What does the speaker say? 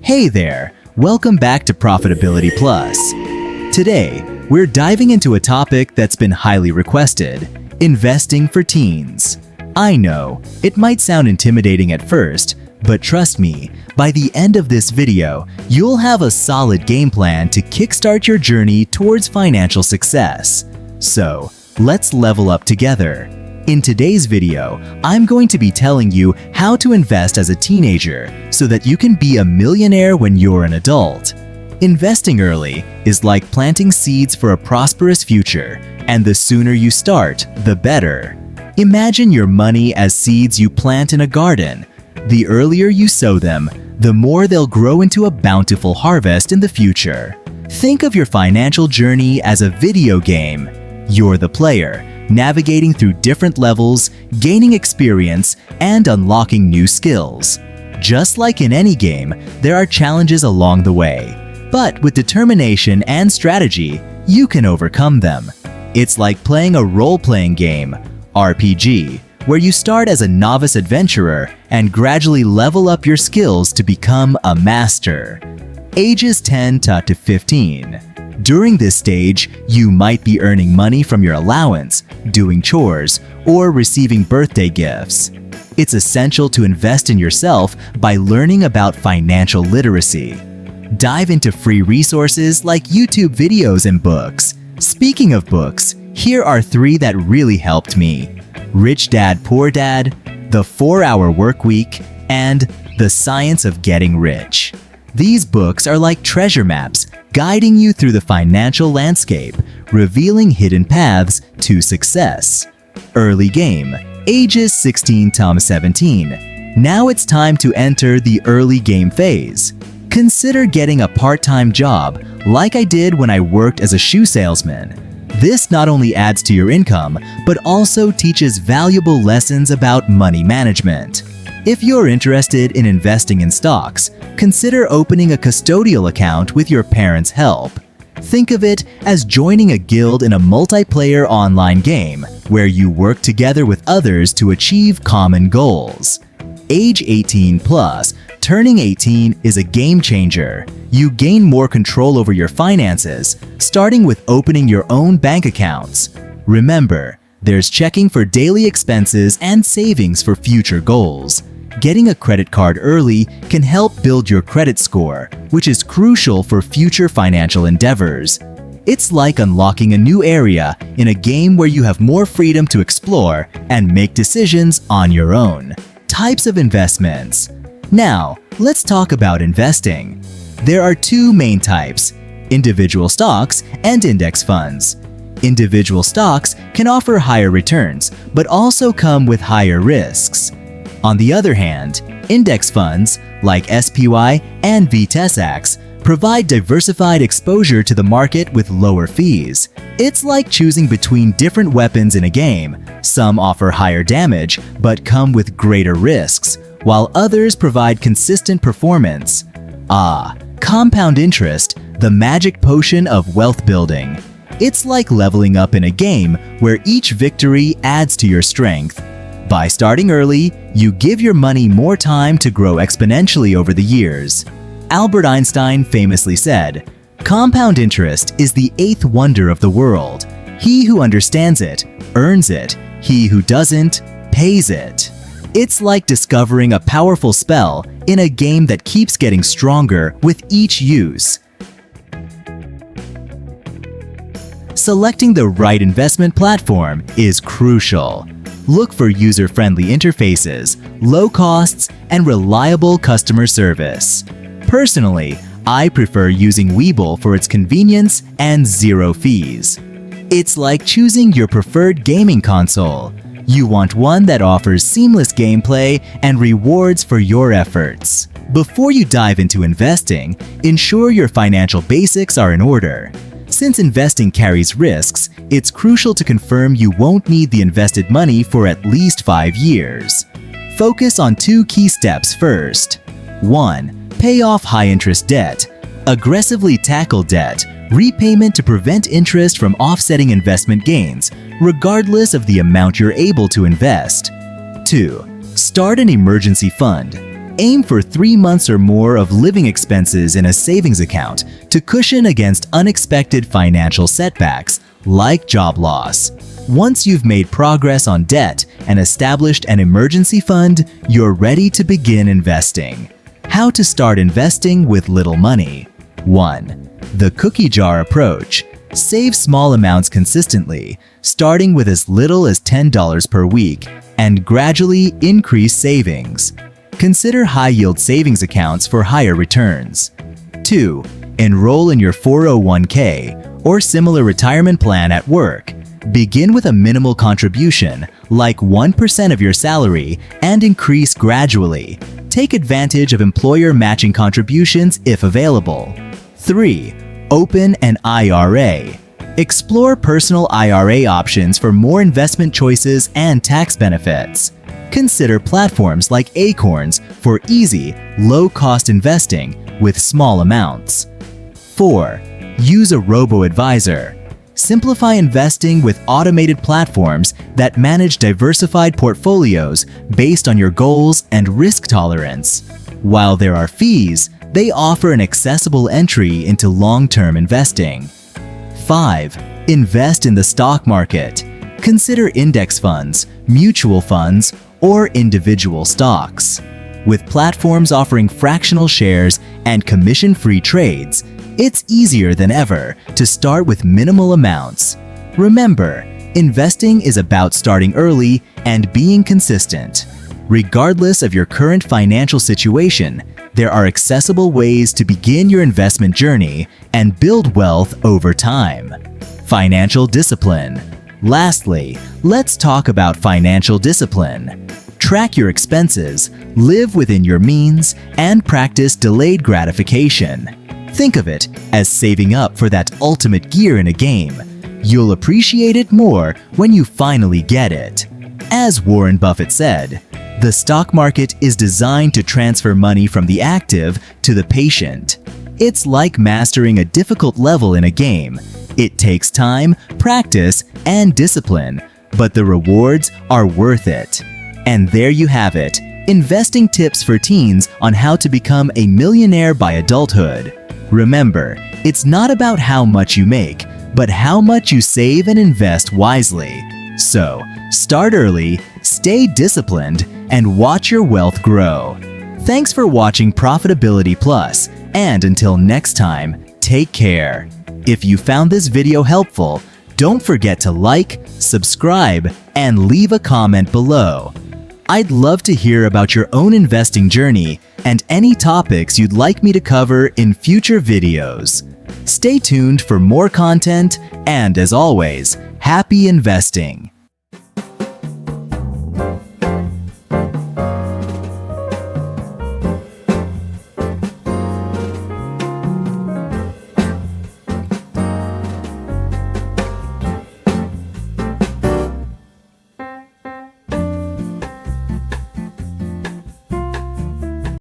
Hey there! Welcome back to Profitability Plus. Today, we're diving into a topic that's been highly requested: investing for teens. I know, it might sound intimidating at first, but trust me, by the end of this video, you'll have a solid game plan to kickstart your journey towards financial success. So, let's level up together. In today's video, I'm going to be telling you how to invest as a teenager so that you can be a millionaire when you're an adult. Investing early is like planting seeds for a prosperous future, and the sooner you start, the better. Imagine your money as seeds you plant in a garden. The earlier you sow them, the more they'll grow into a bountiful harvest in the future. Think of your financial journey as a video game. You're the player, navigating through different levels, gaining experience, and unlocking new skills. Just like in any game, there are challenges along the way. But with determination and strategy, you can overcome them. It's like playing a role-playing game, RPG, where you start as a novice adventurer and gradually level up your skills to become a master. Ages 10 to 15. During this stage, you might be earning money from your allowance, doing chores, or receiving birthday gifts. It's essential to invest in yourself by learning about financial literacy. Dive into free resources like YouTube videos and books. Speaking of books, here are 3 that really helped me: Rich Dad, Poor Dad, The 4-Hour Workweek, and The Science of Getting Rich. These books are like treasure maps, guiding you through the financial landscape, revealing hidden paths to success. Early game, ages 16 to 17. Now it's time to enter the early game phase. Consider getting a part-time job, like I did when I worked as a shoe salesman. This not only adds to your income, but also teaches valuable lessons about money management. If you're interested in investing in stocks, consider opening a custodial account with your parents' help. Think of it as joining a guild in a multiplayer online game where you work together with others to achieve common goals. Age 18 plus, turning 18 is a game changer. You gain more control over your finances, starting with opening your own bank accounts. Remember, there's checking for daily expenses and savings for future goals. Getting a credit card early can help build your credit score, which is crucial for future financial endeavors. It's like unlocking a new area in a game where you have more freedom to explore and make decisions on your own. Types of investments. Now, let's talk about investing. There are 2 main types: individual stocks and index funds. Individual stocks can offer higher returns, but also come with higher risks. On the other hand, index funds, like SPY and VTSX, provide diversified exposure to the market with lower fees. It's like choosing between different weapons in a game. Some offer higher damage, but come with greater risks, while others provide consistent performance. Compound interest, the magic potion of wealth building. It's like leveling up in a game where each victory adds to your strength. By starting early, you give your money more time to grow exponentially over the years. Albert Einstein famously said, "Compound interest is the 8th wonder of the world. He who understands it, earns it. He who doesn't, pays it." It's like discovering a powerful spell in a game that keeps getting stronger with each use. Selecting the right investment platform is crucial. Look for user-friendly interfaces, low costs, and reliable customer service. Personally, I prefer using Webull for its convenience and 0 fees. It's like choosing your preferred gaming console. You want one that offers seamless gameplay and rewards for your efforts. Before you dive into investing, ensure your financial basics are in order. Since investing carries risks, it's crucial to confirm you won't need the invested money for at least 5 years. Focus on 2 key steps first. 1. Pay off high-interest debt. Aggressively tackle debt. Repayment to prevent interest from offsetting investment gains, regardless of the amount you're able to invest. 2. Start an emergency fund. Aim for 3 months or more of living expenses in a savings account to cushion against unexpected financial setbacks like job loss. Once you've made progress on debt and established an emergency fund, you're ready to begin investing. How to start investing with little money. 1. The cookie jar approach. Save small amounts consistently, starting with as little as $10 per week, and gradually increase savings. Consider high-yield savings accounts for higher returns. 2. Enroll in your 401k or similar retirement plan at work. Begin with a minimal contribution, like 1% of your salary, and increase gradually. Take advantage of employer matching contributions if available. 3. Open an IRA. Explore personal IRA options for more investment choices and tax benefits. Consider platforms like Acorns for easy, low-cost investing with small amounts. 4. Use a robo-advisor. Simplify investing with automated platforms that manage diversified portfolios based on your goals and risk tolerance. While there are fees, they offer an accessible entry into long-term investing. 5. Invest in the stock market. Consider index funds, mutual funds, or individual stocks. With platforms offering fractional shares and commission-free trades, it's easier than ever to start with minimal amounts. Remember, investing is about starting early and being consistent. Regardless of your current financial situation, there are accessible ways to begin your investment journey and build wealth over time. Financial discipline. Lastly, let's talk about financial discipline. Track your expenses, live within your means, and practice delayed gratification. Think of it as saving up for that ultimate gear in a game. You'll appreciate it more when you finally get it. As Warren Buffett said, the stock market is designed to transfer money from the active to the patient. It's like mastering a difficult level in a game. It takes time, practice, and discipline, but the rewards are worth it. And there you have it, investing tips for teens on how to become a millionaire by adulthood. Remember, it's not about how much you make, but how much you save and invest wisely. So, start early, stay disciplined, and watch your wealth grow. Thanks for watching Profitability Plus, and until next time, take care. If you found this video helpful, don't forget to like, subscribe, and leave a comment below. I'd love to hear about your own investing journey and any topics you'd like me to cover in future videos. Stay tuned for more content, and as always, happy investing!